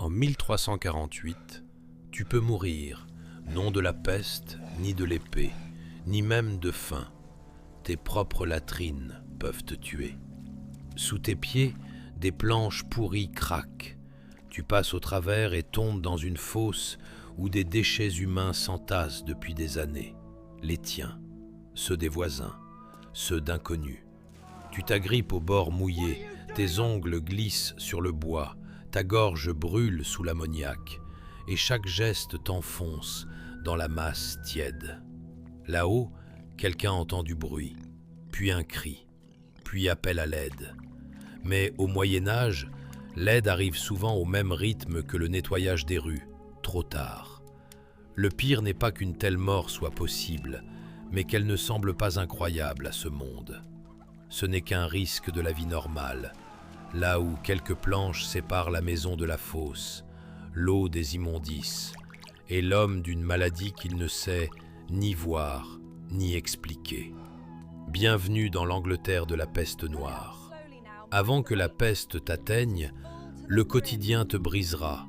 En 1348, tu peux mourir, non de la peste, ni de l'épée, ni même de faim. Tes propres latrines peuvent te tuer. Sous tes pieds, des planches pourries craquent. Tu passes au travers et tombes dans une fosse où des déchets humains s'entassent depuis des années. Les tiens, ceux des voisins, ceux d'inconnus. Tu t'agrippes au bord mouillé, tes ongles glissent sur le bois, ta gorge brûle sous l'ammoniaque, et chaque geste t'enfonce dans la masse tiède. Là-haut, quelqu'un entend du bruit, puis un cri, puis appel à l'aide. Mais au Moyen-Âge, l'aide arrive souvent au même rythme que le nettoyage des rues, trop tard. Le pire n'est pas qu'une telle mort soit possible, mais qu'elle ne semble pas incroyable à ce monde. Ce n'est qu'un risque de la vie normale, là où quelques planches séparent la maison de la fosse, l'eau des immondices, et l'homme d'une maladie qu'il ne sait ni voir, ni expliquer. Bienvenue dans l'Angleterre de la peste noire. Avant que la peste t'atteigne, le quotidien te brisera.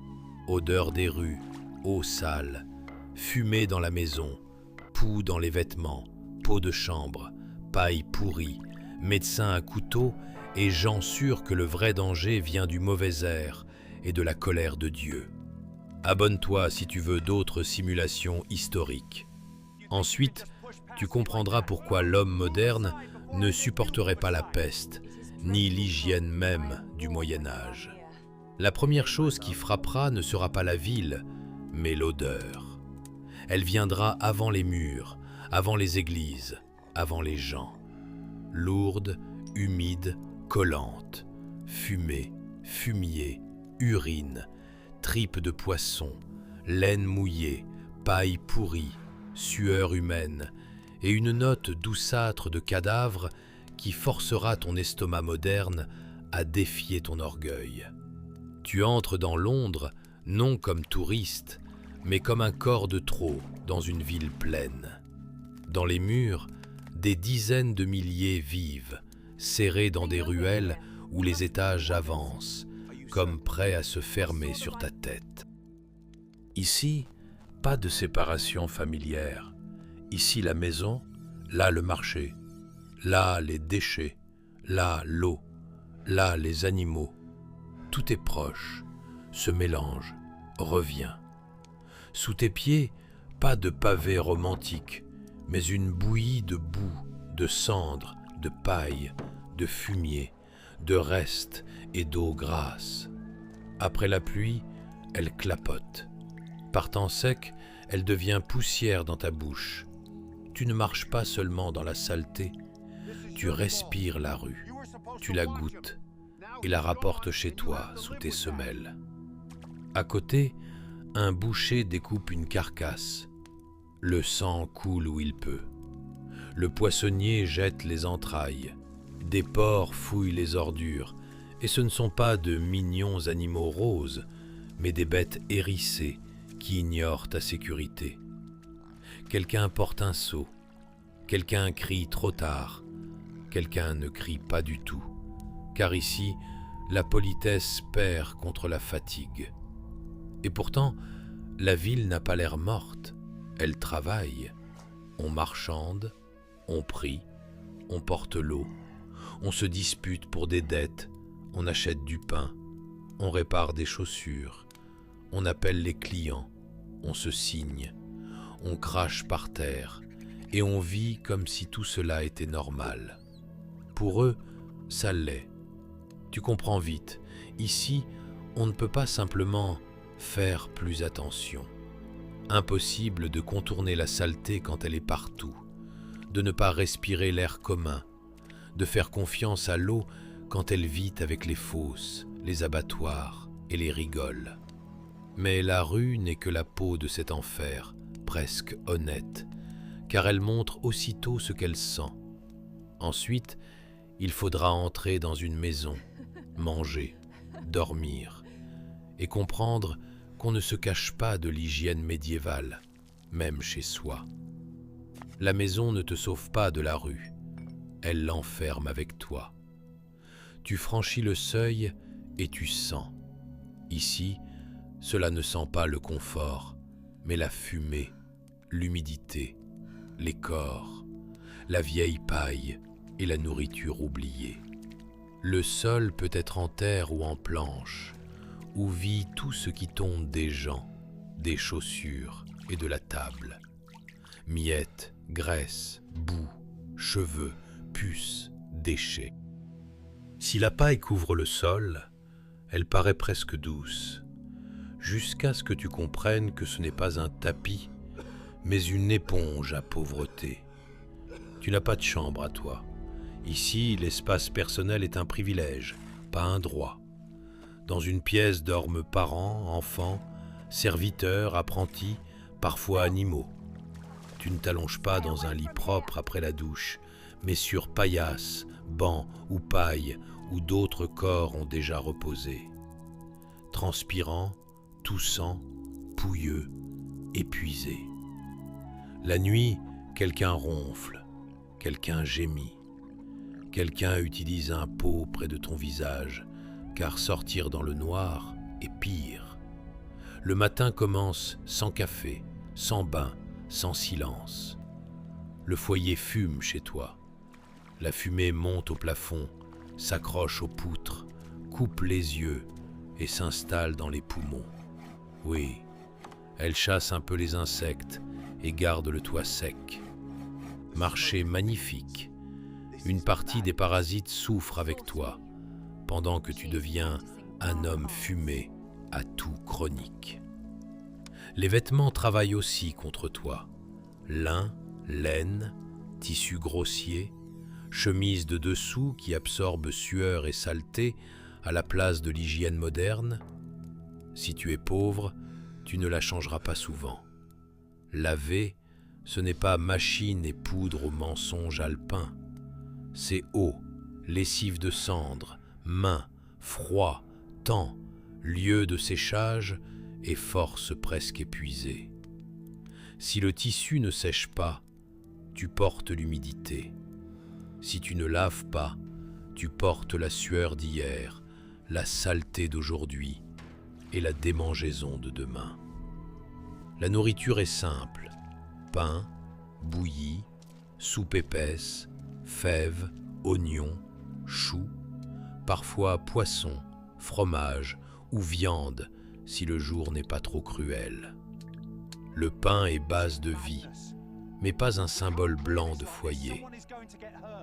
Odeur des rues, eau sale, fumée dans la maison, poux dans les vêtements, peau de chambre, paille pourrie, médecin à couteau et gens sûrs que le vrai danger vient du mauvais air et de la colère de Dieu. Abonne-toi si tu veux d'autres simulations historiques. Ensuite, tu comprendras pourquoi l'homme moderne ne supporterait pas la peste, ni l'hygiène même du Moyen-Âge. La première chose qui frappera ne sera pas la ville, mais l'odeur. Elle viendra avant les murs, avant les églises, avant les gens. Lourde, humide, collante, fumée, fumier, urine, tripes de poisson, laine mouillée, paille pourrie, sueur humaine et une note douceâtre de cadavre qui forcera ton estomac moderne à défier ton orgueil. Tu entres dans Londres non comme touriste, mais comme un corps de trop dans une ville pleine. Dans les murs, des dizaines de milliers vivent, serrés dans des ruelles où les étages avancent, comme prêts à se fermer sur ta tête. Ici, pas de séparation familière. Ici la maison, là le marché, là les déchets, là l'eau, là les animaux. Tout est proche, se mélange, revient. Sous tes pieds, pas de pavé romantique, mais une bouillie de boue, de cendres, de paille, de fumier, de restes et d'eau grasse. Après la pluie, elle clapote. Par temps sec, elle devient poussière dans ta bouche. Tu ne marches pas seulement dans la saleté, tu respires la rue, tu la goûtes et la rapportes chez toi sous tes semelles. À côté, un boucher découpe une carcasse. Le sang coule où il peut. Le poissonnier jette les entrailles. Des porcs fouillent les ordures. Et ce ne sont pas de mignons animaux roses, mais des bêtes hérissées qui ignorent ta sécurité. Quelqu'un porte un seau. Quelqu'un crie trop tard. Quelqu'un ne crie pas du tout. Car ici, la politesse perd contre la fatigue. Et pourtant, la ville n'a pas l'air morte. Elle travaille. On marchande, on prie, on porte l'eau, on se dispute pour des dettes, on achète du pain, on répare des chaussures, on appelle les clients, on se signe, on crache par terre et on vit comme si tout cela était normal. Pour eux, ça l'est. Tu comprends vite, ici, on ne peut pas simplement faire plus attention. Impossible de contourner la saleté quand elle est partout, de ne pas respirer l'air commun, de faire confiance à l'eau quand elle vit avec les fosses, les abattoirs et les rigoles. Mais la rue n'est que la peau de cet enfer, presque honnête, car elle montre aussitôt ce qu'elle sent. Ensuite, il faudra entrer dans une maison, manger, dormir, et comprendre qu'on ne se cache pas de l'hygiène médiévale, même chez soi. La maison ne te sauve pas de la rue, elle l'enferme avec toi. Tu franchis le seuil et tu sens. Ici, Cela ne sent pas le confort, mais la fumée, l'humidité, les corps, la vieille paille et la nourriture oubliée. Le sol peut être en terre ou en planche, où vit tout ce qui tombe des gens, des chaussures et de la table. Miettes, graisse, boue, cheveux, puces, déchets. Si la paille couvre le sol, elle paraît presque douce, jusqu'à ce que tu comprennes que ce n'est pas un tapis, mais une éponge à pauvreté. Tu n'as pas de chambre à toi. Ici, l'espace personnel est un privilège, pas un droit. Dans une pièce dorment parents, enfants, serviteurs, apprentis, parfois animaux. Tu ne t'allonges pas dans un lit propre après la douche, mais sur paillasse, banc ou paille où d'autres corps ont déjà reposé. Transpirant, toussant, pouilleux, épuisé. La nuit, quelqu'un ronfle, quelqu'un gémit. Quelqu'un utilise un pot près de ton visage, car sortir dans le noir est pire. Le matin commence sans café, sans bain, sans silence. Le foyer fume chez toi. La fumée monte au plafond, s'accroche aux poutres, coupe les yeux et s'installe dans les poumons. Oui, elle chasse un peu les insectes et garde le toit sec. Marché magnifique. Une partie des parasites souffre avec toi, pendant que tu deviens un homme fumé à tout chronique. Les vêtements travaillent aussi contre toi. Lin, laine, tissu grossier, chemise de dessous qui absorbe sueur et saleté à la place de l'hygiène moderne. Si tu es pauvre, tu ne la changeras pas souvent. Laver, ce n'est pas machine et poudre au mensonge alpin. C'est eau, lessive de cendre, main, froid, temps, lieu de séchage et force presque épuisée. Si le tissu ne sèche pas, tu portes l'humidité. Si tu ne laves pas, tu portes la sueur d'hier, la saleté d'aujourd'hui et la démangeaison de demain. La nourriture est simple, pain, bouilli, soupe épaisse, fèves, oignons, choux, parfois poisson, fromage ou viande si le jour n'est pas trop cruel. Le pain est base de vie, mais pas un symbole blanc de foyer.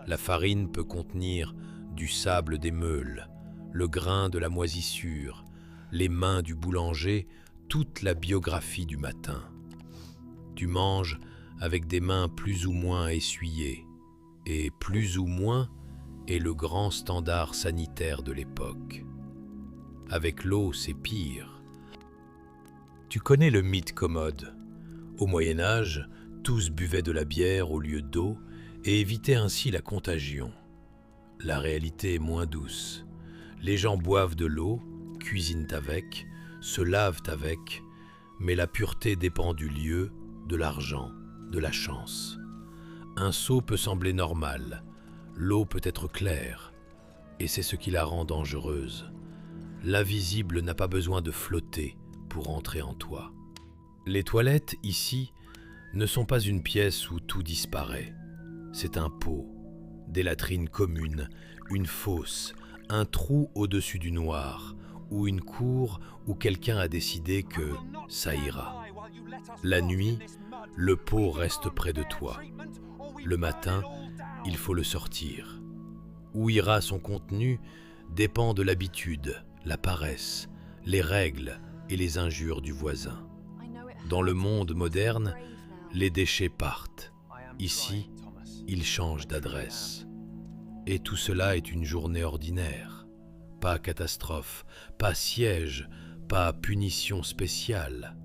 La farine peut contenir du sable des meules, le grain de la moisissure, les mains du boulanger, toute la biographie du matin. Tu manges avec des mains plus ou moins essuyées, et plus ou moins est le grand standard sanitaire de l'époque. Avec l'eau, c'est pire. Tu connais le mythe commode. Au Moyen-Âge, tous buvaient de la bière au lieu d'eau et évitaient ainsi la contagion. La réalité est moins douce. Les gens boivent de l'eau, cuisinent avec, se lavent avec, mais la pureté dépend du lieu, de l'argent, de la chance. Un seau peut sembler normal, l'eau peut être claire, et c'est ce qui la rend dangereuse. L'invisible n'a pas besoin de flotter pour entrer en toi. Les toilettes, ici, ne sont pas une pièce où tout disparaît. C'est un pot, des latrines communes, une fosse, un trou au-dessus du noir, ou une cour où quelqu'un a décidé que ça ira. La nuit, le pot reste près de toi. Le matin, il faut le sortir. Où ira son contenu dépend de l'habitude, la paresse, les règles et les injures du voisin. Dans le monde moderne, les déchets partent. Ici, ils changent d'adresse. Et tout cela est une journée ordinaire. Pas catastrophe, pas siège, pas punition spéciale.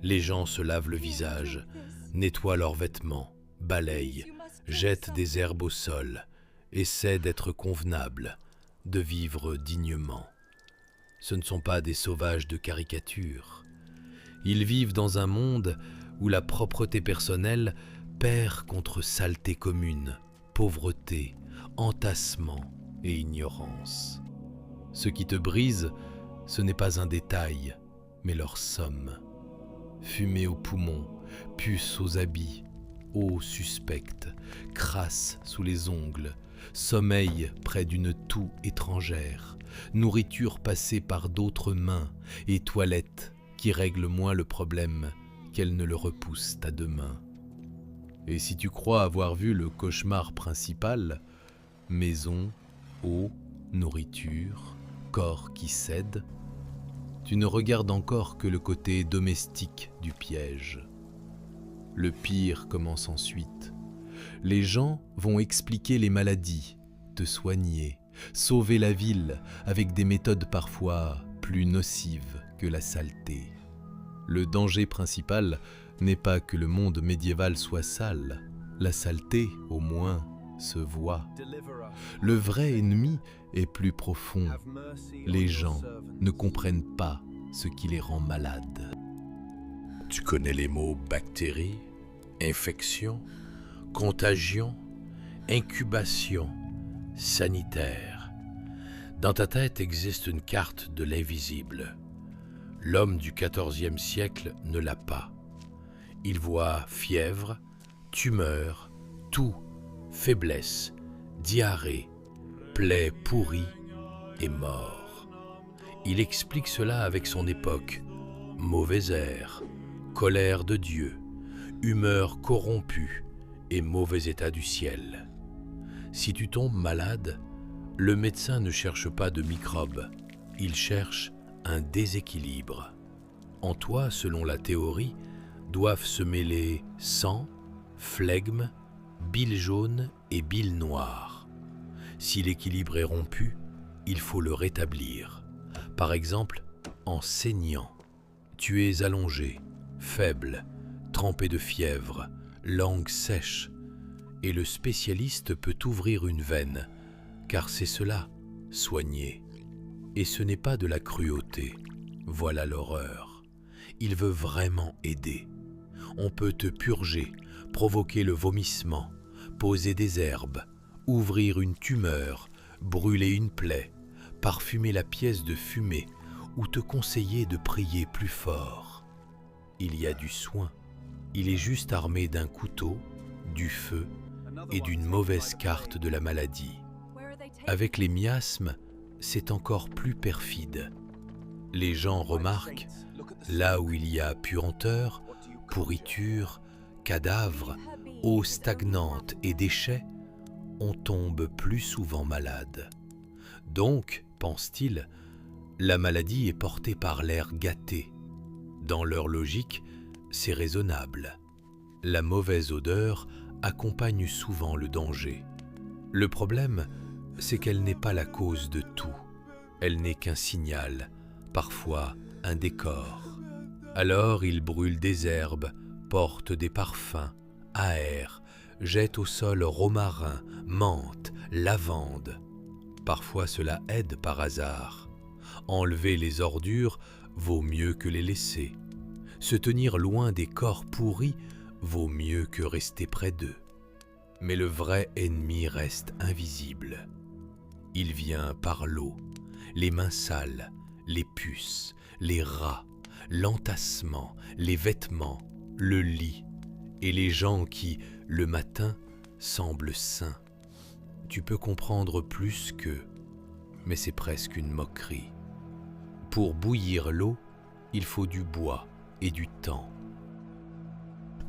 Les gens se lavent le visage, nettoient leurs vêtements, balayent, jettent des herbes au sol, essaient d'être convenables, de vivre dignement. Ce ne sont pas des sauvages de caricature. Ils vivent dans un monde où la propreté personnelle perd contre saleté commune, pauvreté, entassement et ignorance. Ce qui te brise, ce n'est pas un détail, mais leur somme. Fumée aux poumons, puce aux habits, eau suspecte, crasse sous les ongles, sommeil près d'une toux étrangère, nourriture passée par d'autres mains et toilette qui règle moins le problème qu'elle ne le repousse à demain. Et si tu crois avoir vu le cauchemar principal, maison, eau, nourriture, corps qui cède, tu ne regardes encore que le côté domestique du piège. Le pire commence ensuite. Les gens vont expliquer les maladies, te soigner, sauver la ville avec des méthodes parfois plus nocives que la saleté. Le danger principal n'est pas que le monde médiéval soit sale. La saleté, au moins, se voit. Le vrai ennemi est plus profond. Les gens ne comprennent pas ce qui les rend malades. Tu connais les mots bactéries, infection, contagion, incubation, sanitaire. Dans ta tête existe une carte de l'invisible. L'homme du XIVe siècle ne l'a pas. Il voit fièvre, tumeur, toux, faiblesse, diarrhée, plaies pourries et mort. Il explique cela avec son époque. Mauvais air, colère de Dieu, humeur corrompue et mauvais état du ciel. Si tu tombes malade, le médecin ne cherche pas de microbes, il cherche un déséquilibre. En toi, selon la théorie, doivent se mêler sang, flegme, bile jaune et bile noire. Si l'équilibre est rompu, il faut le rétablir. Par exemple, en saignant. Tu es allongé, faible, trempé de fièvre, langue sèche, et le spécialiste peut t'ouvrir une veine, car c'est cela, soigner. Et ce n'est pas de la cruauté, voilà l'horreur. Il veut vraiment aider. On peut te purger, provoquer le vomissement, poser des herbes, ouvrir une tumeur, brûler une plaie, parfumer la pièce de fumée ou te conseiller de prier plus fort. Il y a du soin. Il est juste armé d'un couteau, du feu et d'une mauvaise carte de la maladie. Avec les miasmes, c'est encore plus perfide. Les gens remarquent, là où il y a puanteur, pourriture, cadavres, eau stagnante et déchets, on tombe plus souvent malade. Donc, pense-t-il, la maladie est portée par l'air gâté. Dans leur logique, c'est raisonnable. La mauvaise odeur accompagne souvent le danger. Le problème, c'est qu'elle n'est pas la cause de tout. Elle n'est qu'un signal, parfois un décor. Alors ils brûlent des herbes, portent des parfums, aèrent, jettent au sol romarin, menthe, lavande. Parfois cela aide par hasard. Enlever les ordures vaut mieux que les laisser. Se tenir loin des corps pourris vaut mieux que rester près d'eux. Mais le vrai ennemi reste invisible. Il vient par l'eau, les mains sales, les puces, les rats, l'entassement, les vêtements, le lit et les gens qui, le matin, semblent sains. Tu peux comprendre plus qu'eux, mais c'est presque une moquerie. Pour bouillir l'eau, il faut du bois et du temps.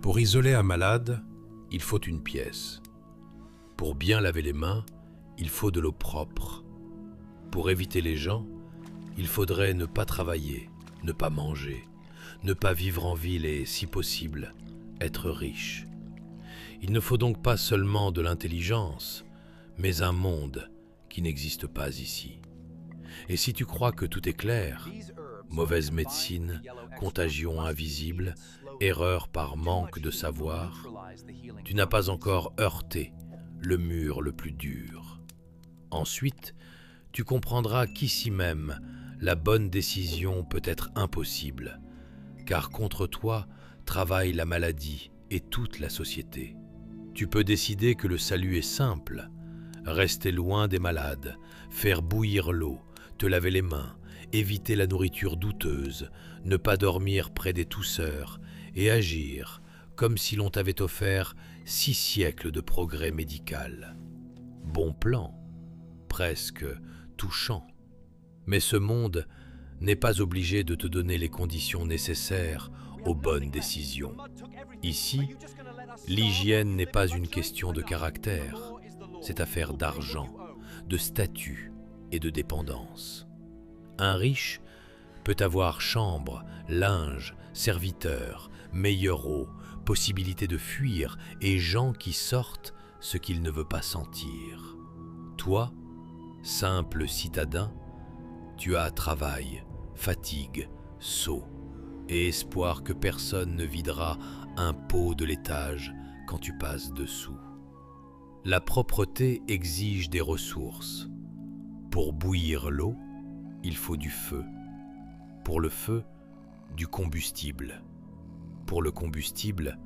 Pour isoler un malade, il faut une pièce. Pour bien laver les mains, il faut de l'eau propre. Pour éviter les gens, il faudrait ne pas travailler, ne pas manger, ne pas vivre en ville et, si possible, être riche. Il ne faut donc pas seulement de l'intelligence, mais un monde qui n'existe pas ici. Et si tu crois que tout est clair, mauvaise médecine, contagion invisible, erreur par manque de savoir, tu n'as pas encore heurté le mur le plus dur. Ensuite, tu comprendras qu'ici même, la bonne décision peut être impossible, car contre toi travaille la maladie et toute la société. Tu peux décider que le salut est simple, rester loin des malades, faire bouillir l'eau, te laver les mains éviter la nourriture douteuse, ne pas dormir près des tousseurs et agir comme si l'on t'avait offert 6 siècles de progrès médical. Bon plan, presque touchant. Mais ce monde n'est pas obligé de te donner les conditions nécessaires aux bonnes décisions. Ici, l'hygiène n'est pas une question de caractère, c'est affaire d'argent, de statut et de dépendance. Un riche peut avoir chambre, linge, serviteur, meilleure eau, possibilité de fuir et gens qui sortent ce qu'il ne veut pas sentir. Toi, simple citadin, tu as travail, fatigue, sceau et espoir que personne ne videra un pot de l'étage quand tu passes dessous. La propreté exige des ressources. Pour bouillir l'eau, il faut du feu. Pour le feu, du combustible. Pour le combustible,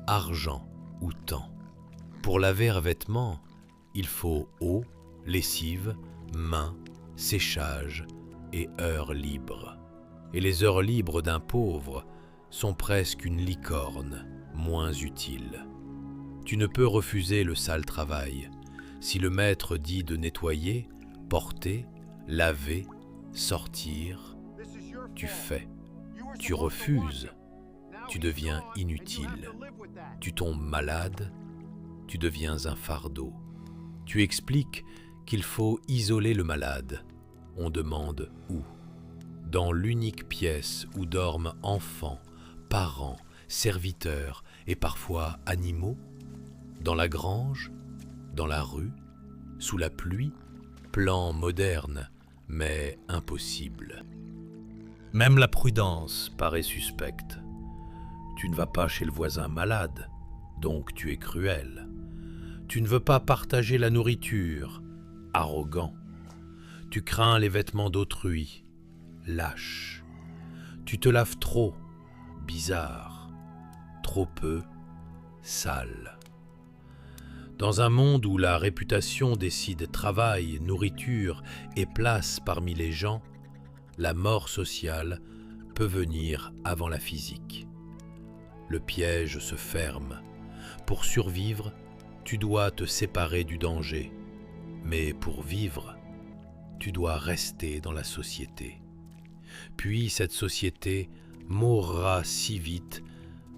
argent ou temps. Pour laver un vêtement, il faut eau, lessive, main, séchage et heures libres. Et les heures libres d'un pauvre sont presque une licorne, moins utile. Tu ne peux refuser le sale travail. Si le maître dit de nettoyer, porter, laver, sortir, tu fais. Tu refuses, tu deviens inutile. Tu tombes malade, tu deviens un fardeau. Tu expliques qu'il faut isoler le malade. On demande où? Dans l'unique pièce où dorment enfants, parents, serviteurs et parfois animaux? Dans la grange? Dans la rue? Sous la pluie? Plan moderne, mais impossible. Même la prudence paraît suspecte. Tu ne vas pas chez le voisin malade, donc tu es cruel. Tu ne veux pas partager la nourriture, arrogant. Tu crains les vêtements d'autrui, lâche. Tu te laves trop, bizarre. Trop peu, sale. Dans un monde où la réputation décide travail, nourriture et place parmi les gens, la mort sociale peut venir avant la physique. Le piège se ferme. Pour survivre, tu dois te séparer du danger. Mais pour vivre, tu dois rester dans la société. Puis cette société mourra si vite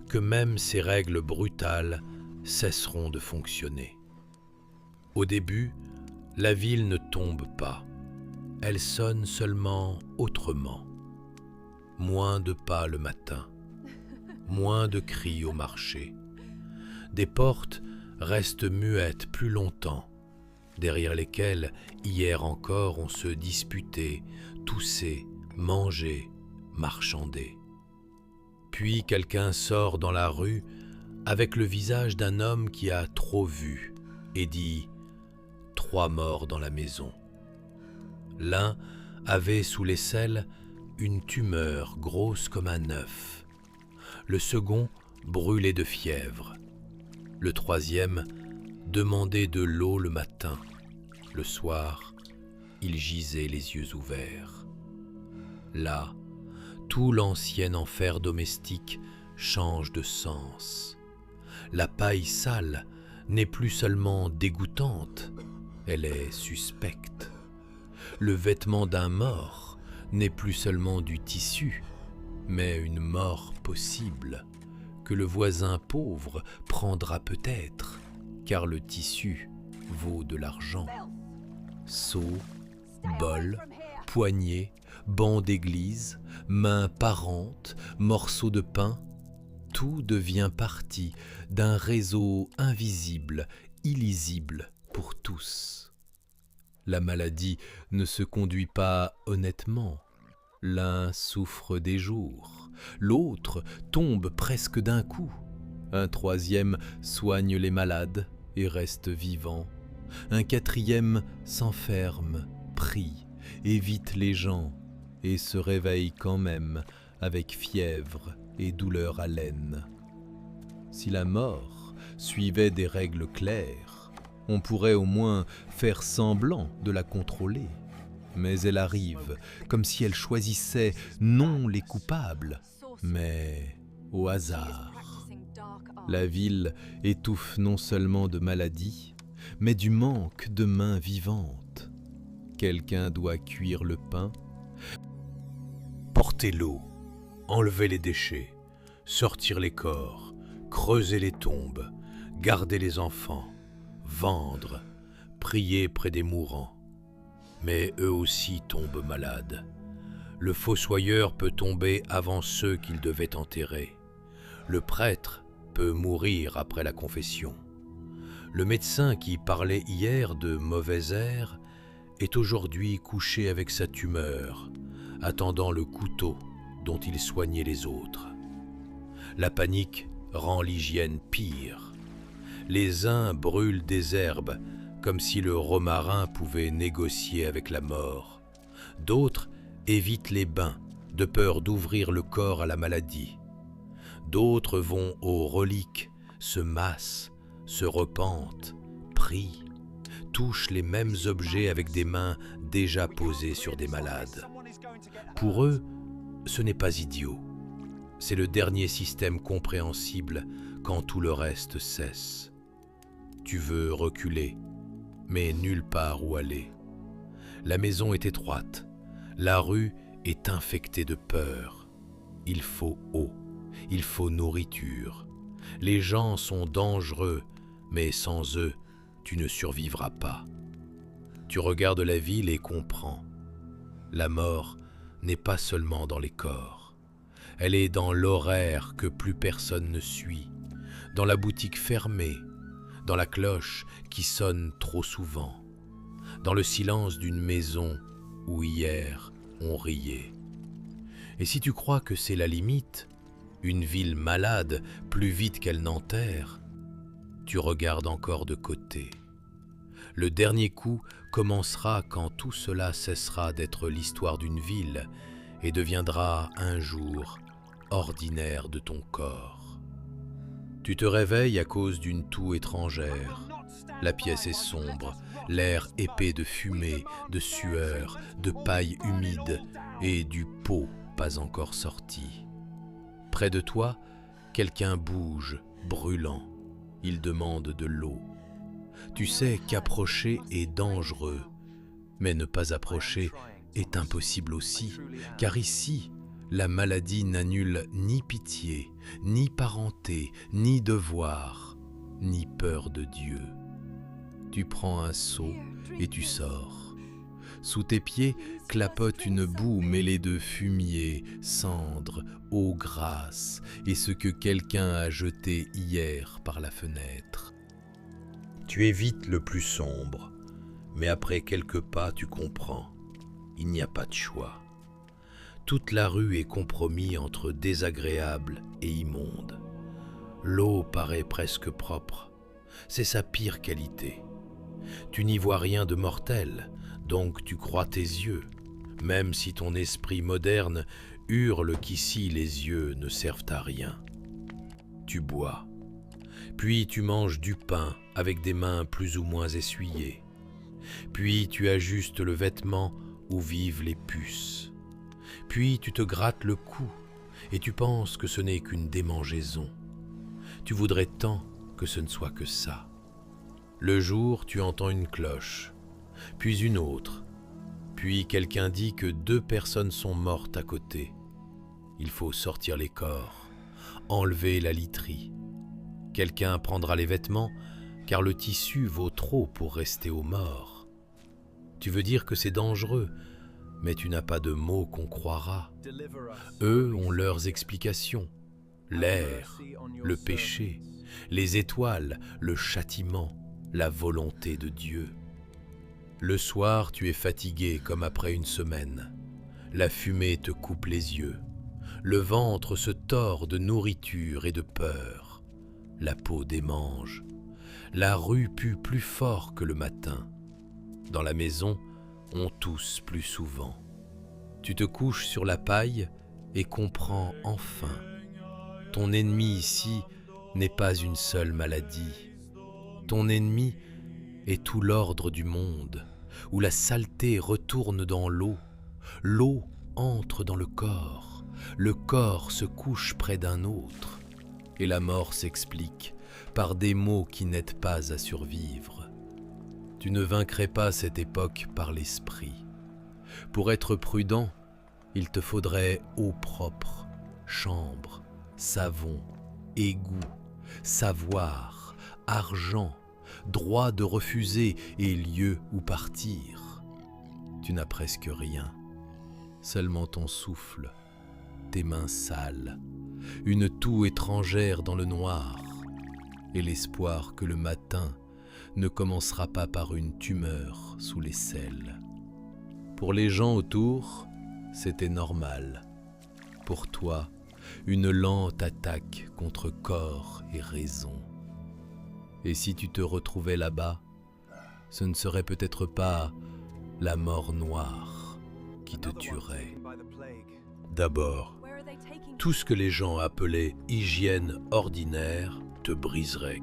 que même ces règles brutales cesseront de fonctionner. Au début, la ville ne tombe pas. Elle sonne seulement autrement. Moins de pas le matin, moins de cris au marché. Des portes restent muettes plus longtemps, derrière lesquelles, hier encore, on se disputait, toussait, mangeait, marchandait. Puis quelqu'un sort dans la rue avec le visage d'un homme qui a trop vu et dit « 3 morts dans la maison ». L'un avait sous l'aisselle une tumeur grosse comme un œuf. Le second brûlait de fièvre. Le troisième demandait de l'eau le matin. Le soir, il gisait les yeux ouverts. Là, tout l'ancien enfer domestique change de sens. La paille sale n'est plus seulement dégoûtante, elle est suspecte. Le vêtement d'un mort n'est plus seulement du tissu, mais une mort possible, que le voisin pauvre prendra peut-être, car le tissu vaut de l'argent. Seau, bol, poignée, banc d'église, main parente, morceau de pain, tout devient partie d'un réseau invisible, illisible pour tous. La maladie ne se conduit pas honnêtement. L'un souffre des jours, l'autre tombe presque d'un coup. Un troisième soigne les malades et reste vivant. Un quatrième s'enferme, prie, évite les gens et se réveille quand même avec fièvre et douleur à l'aine. Si la mort suivait des règles claires, on pourrait au moins faire semblant de la contrôler. mais elle arrive, comme si elle choisissait non les coupables, mais au hasard. La ville étouffe non seulement de maladies, mais du manque de mains vivantes. Quelqu'un doit cuire le pain, Porter l'eau, enlever les déchets, sortir les corps, creuser les tombes, garder les enfants, vendre, prier près des mourants. Mais eux aussi tombent malades. Le fossoyeur peut tomber avant ceux qu'il devait enterrer. Le prêtre peut mourir après la confession. Le médecin qui parlait hier de mauvais air est aujourd'hui couché avec sa tumeur, attendant le couteau dont il soignait les autres. La panique rend l'hygiène pire. Les uns brûlent des herbes comme si le romarin pouvait négocier avec la mort. D'autres évitent les bains de peur d'ouvrir le corps à la maladie. D'autres vont aux reliques, se massent, se repentent, prient, touchent les mêmes objets avec des mains déjà posées sur des malades. Pour eux, ce n'est pas idiot. C'est le dernier système compréhensible quand tout le reste cesse. Tu veux reculer, mais nulle part où aller. La maison est étroite, la rue est infectée de peur. Il faut eau, il faut nourriture. Les gens sont dangereux, mais sans eux, tu ne survivras pas. Tu regardes la ville et comprends. La mort n'est pas seulement dans les corps. Elle est dans l'horaire que plus personne ne suit, dans la boutique fermée, dans la cloche qui sonne trop souvent, dans le silence d'une maison où hier on riait. Et si tu crois que c'est la limite, une ville malade plus vite qu'elle n'enterre, tu regardes encore de côté. Le dernier coup commencera quand tout cela cessera d'être l'histoire d'une ville et deviendra un jour ordinaire de ton corps. Tu te réveilles à cause d'une toux étrangère. La pièce est sombre, l'air épais de fumée, de sueur, de paille humide et du pot pas encore sorti. Près de toi, quelqu'un bouge, brûlant. Il demande de l'eau. Tu sais qu'approcher est dangereux, mais ne pas approcher est impossible aussi, car ici, la maladie n'annule ni pitié, ni parenté, ni devoir, ni peur de Dieu. Tu prends un seau et tu sors. Sous tes pieds clapote une boue mêlée de fumier, cendres, eau grasse et ce que quelqu'un a jeté hier par la fenêtre. Tu évites le plus sombre, mais après quelques pas tu comprends, il n'y a pas de choix. Toute la rue est compromise entre désagréable et immonde. L'eau paraît presque propre, c'est sa pire qualité. Tu n'y vois rien de mortel, donc tu crois tes yeux, même si ton esprit moderne hurle qu'ici les yeux ne servent à rien. Tu bois, puis tu manges du pain avec des mains plus ou moins essuyées, puis tu ajustes le vêtement où vivent les puces, puis tu te grattes le cou et tu penses que ce n'est qu'une démangeaison. Tu voudrais tant que ce ne soit que ça. Le jour, tu entends une cloche, puis une autre, puis quelqu'un dit que 2 personnes sont mortes à côté. Il faut sortir les corps, enlever la literie. Quelqu'un prendra les vêtements, car le tissu vaut trop pour rester aux morts. Tu veux dire que c'est dangereux, mais tu n'as pas de mots qu'on croira. Eux ont leurs explications. L'air, le péché, les étoiles, le châtiment, la volonté de Dieu. Le soir, tu es fatigué comme après une semaine. La fumée te coupe les yeux. Le ventre se tord de nourriture et de peur. La peau démange. La rue pue plus fort que le matin. Dans la maison, on tousse plus souvent. Tu te couches sur la paille et comprends enfin. Ton ennemi ici n'est pas une seule maladie. Ton ennemi est tout l'ordre du monde, où la saleté retourne dans l'eau, l'eau entre dans le corps se couche près d'un autre, et la mort s'explique par des mots qui n'aident pas à survivre. Tu ne vaincrais pas cette époque par l'esprit. Pour être prudent, il te faudrait eau propre, chambre, savon, égout, savoir, argent, droit de refuser et lieu où partir. Tu n'as presque rien, seulement ton souffle, tes mains sales, une toux étrangère dans le noir, et l'espoir que le matin ne commencera pas par une tumeur sous l'aisselle. Pour les gens autour, c'était normal. Pour toi, une lente attaque contre corps et raison. Et si tu te retrouvais là-bas, ce ne serait peut-être pas la mort noire qui te tuerait. D'abord, tout ce que les gens appelaient hygiène ordinaire te briserait.